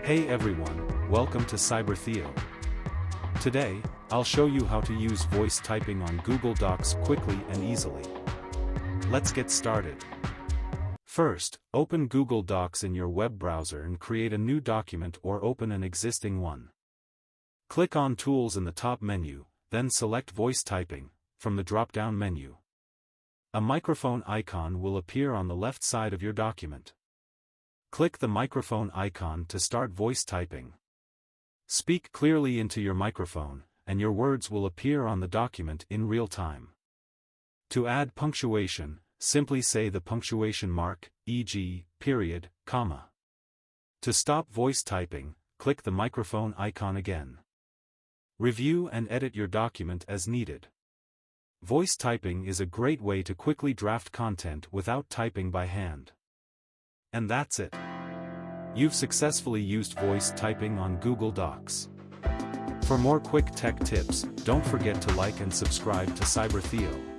Hey everyone, welcome to Cyber-Theo. Today, I'll show you how to use voice typing on Google Docs quickly and easily. Let's get started. First, open Google Docs in your web browser and create a new document or open an existing one. Click on Tools in the top menu, then select Voice Typing from the drop-down menu. A microphone icon will appear on the left side of your document. Click the microphone icon to start voice typing. Speak clearly into your microphone, and your words will appear on the document in real time. To add punctuation, simply say the punctuation mark, e.g., period, comma. To stop voice typing, click the microphone icon again. Review and edit your document as needed. Voice typing is a great way to quickly draft content without typing by hand. And that's it. You've successfully used voice typing on Google Docs. For more quick tech tips, don't forget to like and subscribe to Cyber-Theo.